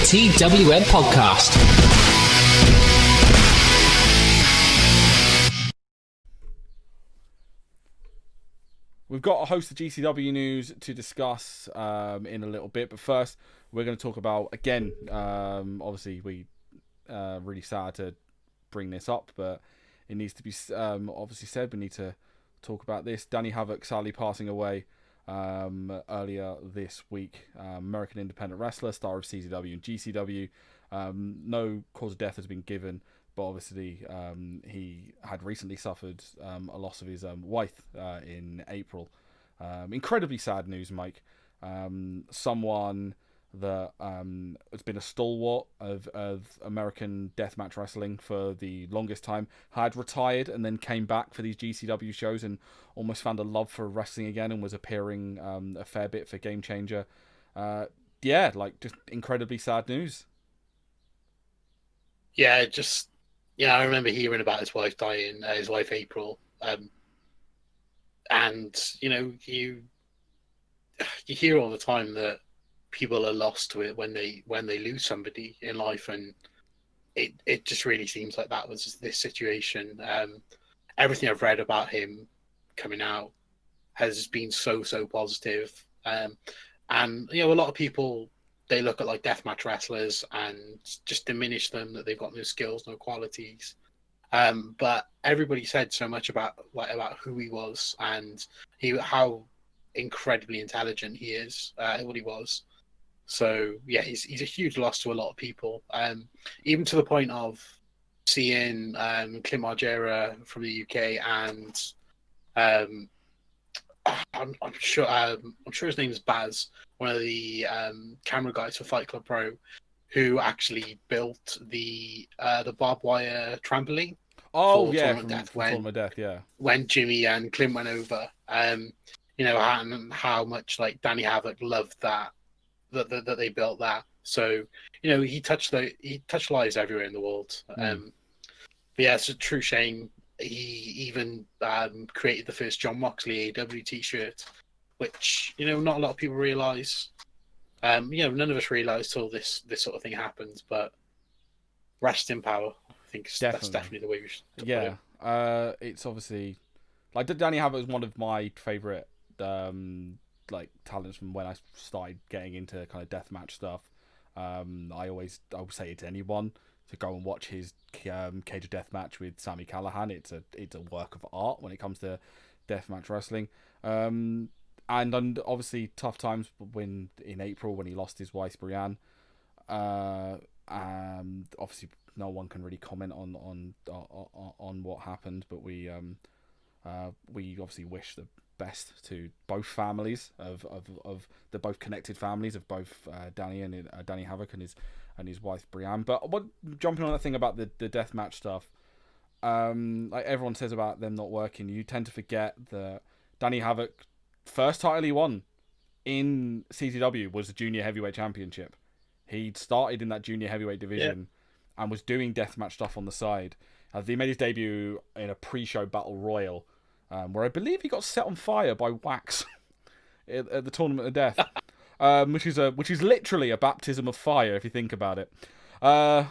TWN podcast. We've got a host of GCW news to discuss in a little bit, but first we're going to talk about, again, obviously we really sad to bring this up, but it needs to be obviously said. We need to talk about this. Danny Havoc sadly passing away earlier this week. American independent wrestler, star of CZW and GCW. No cause of death has been given, but obviously he had recently suffered a loss of his wife in April. Incredibly sad news, Mike. Someone that has been a stalwart of American deathmatch wrestling for the longest time, had retired and then came back for these GCW shows and almost found a love for wrestling again and was appearing a fair bit for Game Changer. Just incredibly sad news. Yeah, I remember hearing about his wife dying, his wife April, and you hear all the time that people are lost to it when they lose somebody in life, and it just really seems like that was this situation. Everything I've read about him coming out has been so positive. And a lot of people, they look at like deathmatch wrestlers and just diminish them, that they've got no skills, no qualities. But everybody said so much about who he was and how incredibly intelligent he is, what he was. So yeah, he's a huge loss to a lot of people. Even to the point of seeing Clint Margera from the UK and I'm sure his name is Baz, one of the camera guys for Fight Club Pro, who actually built the barbed wire trampoline. Oh yeah, Tournament Death, yeah. When Jimmy and Clint went over, and how much like Danny Havoc loved that they built that. So he touched lives everywhere in the world. But yeah, it's a true shame. He even created the first John Moxley AEW t-shirt, which not a lot of people realize. None of us realize till this sort of thing happens. But rest in power. I think that's definitely the way we should put it. It's obviously like Danny Havoc is one of my favorite talents from when I started getting into kind of deathmatch stuff. I would say it to anyone to go and watch his Cage of Death match with Sami Callihan. It's a work of art when it comes to deathmatch wrestling. And obviously tough times in April when he lost his wife Brianne. Obviously no one can really comment on what happened, but we obviously wish the best to both families of the both connected families of both Danny and Danny Havoc and his wife Brianne. But jumping on that thing about the deathmatch stuff, like everyone says about them not working, you tend to forget that Danny Havoc first title he won in CZW was the Junior Heavyweight Championship. He started in that Junior Heavyweight division and was doing deathmatch stuff on the side. He made his debut in a pre-show battle royal, where I believe he got set on fire by Wax at the Tournament of Death, which is literally a baptism of fire if you think about it. And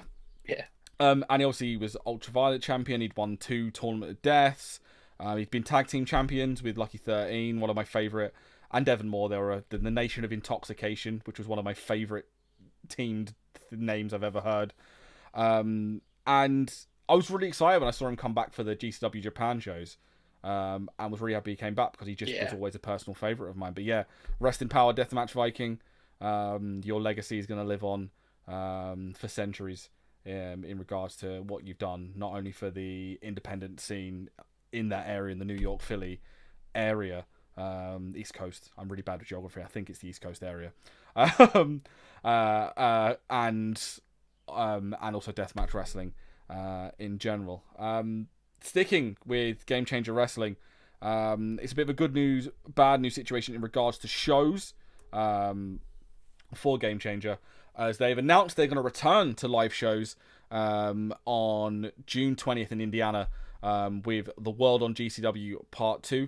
he was Ultraviolet champion. He'd won 2 Tournament of Deaths. He'd been tag team champions with Lucky 13, one of my favourite, and Devon Moore. They were the Nation of Intoxication, which was one of my favourite teamed names I've ever heard. And I was really excited when I saw him come back for the GCW Japan shows. And was really happy he came back because he just was always a personal favourite of mine. But yeah, rest in power, Deathmatch Viking. Your legacy is going to live on for centuries in regards to what you've done, not only for the independent scene in that area, in the New York, Philly area, East Coast. I'm really bad with geography. I think it's the East Coast area. And also deathmatch wrestling in general. Sticking with Game Changer Wrestling, it's a bit of a good news, bad news situation in regards to shows for Game Changer, as they've announced they're going to return to live shows on June 20th in Indiana with The World on GCW Part 2.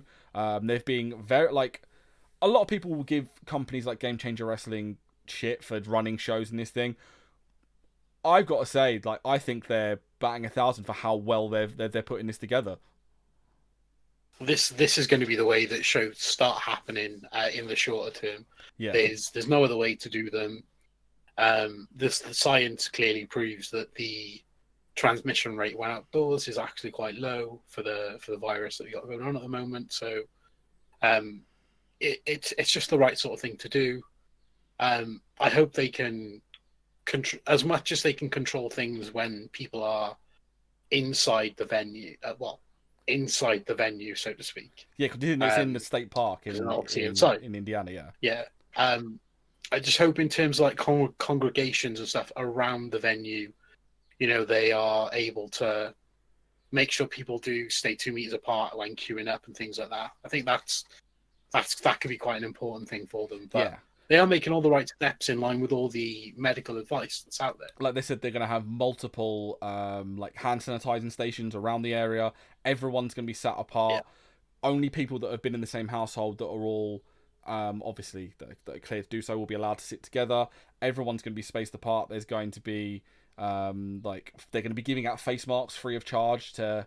They've been very, a lot of people will give companies like Game Changer Wrestling shit for running shows in this thing. I've got to say, like, I think they're batting 1,000 for how well they're putting this together. This is going to be the way that shows start happening in the shorter term. Yeah, There's no other way to do them. The science clearly proves that the transmission rate when outdoors is actually quite low for the virus that we got going on at the moment. So it's just the right sort of thing to do. I hope they can control as much as they can control things when people are inside the venue. Inside the venue, so to speak. yeah, because it's in the state park obviously inside in Indiana. Yeah, yeah. I just hope in terms of like congregations and stuff around the venue, they are able to make sure people do stay 2 meters apart when queuing up and things like that. I think that could be quite an important thing for them. But yeah. They are making all the right steps in line with all the medical advice that's out there. Like they said, they're going to have multiple like hand sanitizing stations around the area. Everyone's going to be sat apart. Yeah. Only people that have been in the same household that are all obviously that are clear to do so will be allowed to sit together. Everyone's going to be spaced apart. There's going to be like they're going to be giving out face masks free of charge to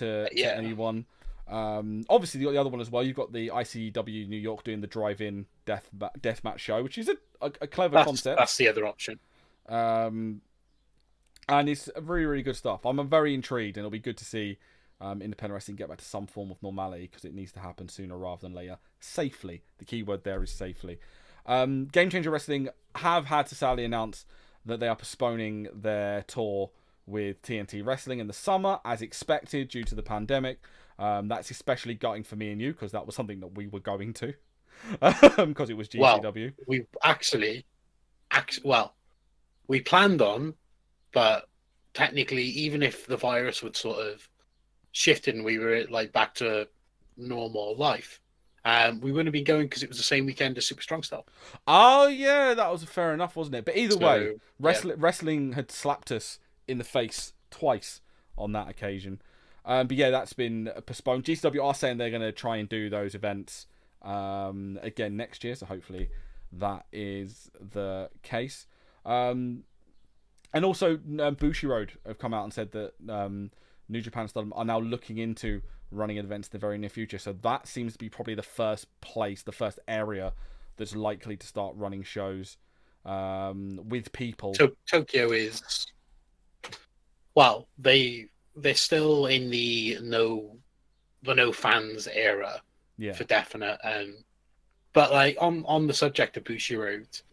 anyone. Obviously the other one as well, you've got the ICW New York doing the drive-in deathmatch show, which is a clever concept. That's the other option. And it's really, really good stuff. I'm very intrigued, and it'll be good to see independent wrestling get back to some form of normality, because it needs to happen sooner rather than later. Safely. The key word there is safely. Game Changer Wrestling have had to sadly announce that they are postponing their tour with TNT Wrestling in the summer, as expected, due to the pandemic. That's especially gutting for me and you, because that was something that we were going to, because it was GCW. Well, we we planned on, but technically, even if the virus would sort of shifted and we were like back to normal life, we wouldn't have been going because it was the same weekend as Super Strong Style. Oh yeah, that was fair enough, wasn't it? But either way, wrestling had slapped us in the face twice on that occasion. But yeah, that's been postponed. GCW are saying they're going to try and do those events again next year, so hopefully that is the case. And also, Bushiroad have come out and said that New Japan Stardom are now looking into running events in the very near future. So that seems to be probably the first area that's likely to start running shows with people. So Tokyo is, well, they're still in the no fans era, for definite. But like on the subject of Bushiroad,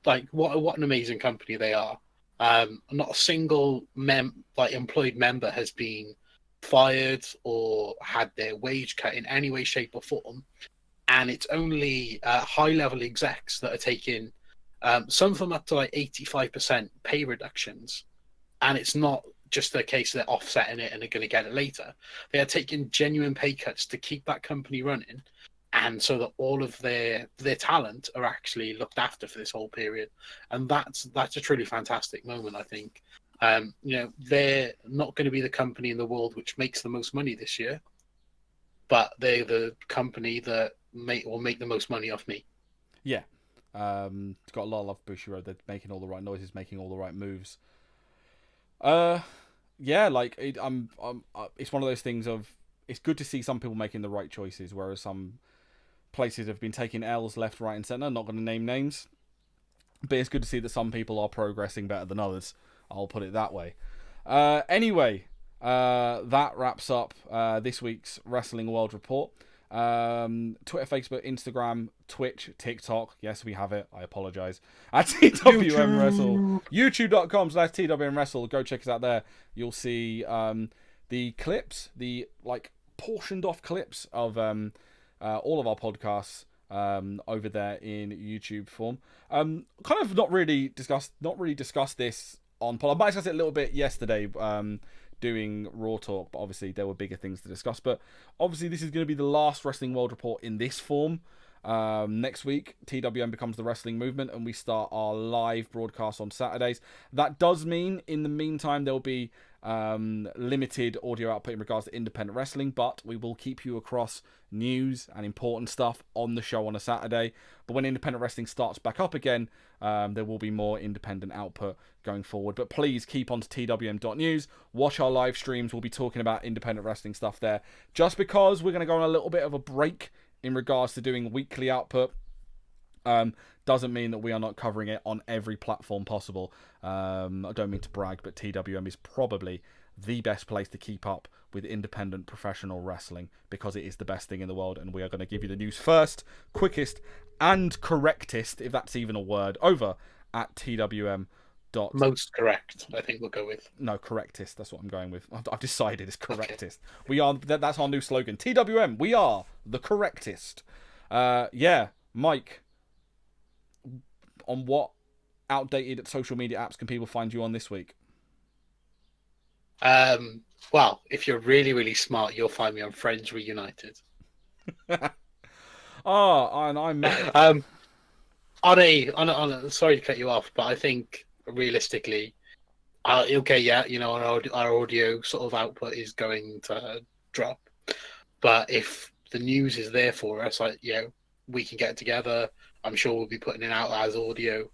like what an amazing company they are. Not a single employed member has been fired or had their wage cut in any way, shape, or form, and it's only high-level execs that are taking some of them up to like 85% pay reductions, and it's not just a case they're offsetting it and they're going to get it later. They are taking genuine pay cuts to keep that company running, and so that all of their talent are actually looked after for this whole period. And that's a truly fantastic moment, I think. They're not going to be the company in the world which makes the most money this year, but they're the company that will make the most money off me. Yeah. It's got a lot of love, Bushiroad. They're making all the right noises, making all the right moves. Yeah, like it's one of those things of, it's good to see some people making the right choices, whereas some places have been taking L's left, right, and centre. Not going to name names, but it's good to see that some people are progressing better than others. I'll put it that way. Anyway, that wraps up this week's Wrestling World Report. Twitter, Facebook, Instagram, Twitch, TikTok. Yes, we have it. I apologise. At TWM Wrestle. YouTube.com/TWM Wrestle. Go check us out there. You'll see the clips, the portioned off clips of all of our podcasts over there in YouTube form. Kind of not really discussed this on pod. I might discuss it a little bit yesterday, doing Raw Talk, but obviously there were bigger things to discuss. But obviously this is going to be the last Wrestling World Report in this form. Next week, TWM becomes the wrestling movement, and we start our live broadcast on Saturdays. That does mean, in the meantime, there'll be limited audio output in regards to independent wrestling, but we will keep you across news and important stuff on the show on a Saturday. But when independent wrestling starts back up again, there will be more independent output going forward. But please keep on to twm.news. Watch our live streams. We'll be talking about independent wrestling stuff there. Just because we're going to go on a little bit of a break in regards to doing weekly output, doesn't mean that we are not covering it on every platform possible. I don't mean to brag, but TWM is probably the best place to keep up with independent professional wrestling, because it is the best thing in the world, and we are going to give you the news first, quickest, and correctest, if that's even a word, over at TWM. Most correct, I think we'll go with. No, correctest. That's what I'm going with. I've decided it's correctest. Okay. We are. That's our new slogan. TWM. We are the correctest. Yeah, Mike. On what outdated social media apps can people find you on this week? Well, if you're really, really smart, you'll find me on Friends Reunited. And I'm Matt. Sorry to cut you off, but I think realistically, okay, yeah, our audio sort of output is going to drop, but if the news is there for us, we can get together. I'm sure we'll be putting it out as audio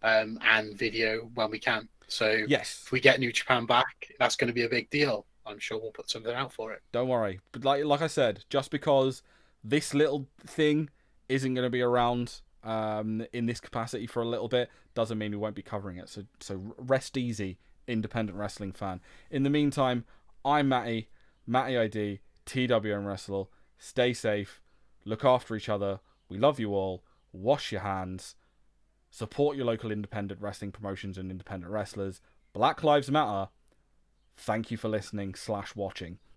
and video when we can. So yes, if we get New Japan back, that's going to be a big deal. I'm sure we'll put something out for it. Don't worry. But like I said, just because this little thing isn't going to be around in this capacity for a little bit, doesn't mean we won't be covering it. So rest easy, independent wrestling fan. In the meantime, I'm Matty ID, TWM Wrestle. Stay safe, look after each other. We love you all. Wash your hands. Support your local independent wrestling promotions and independent wrestlers. Black Lives Matter. Thank you for listening / watching.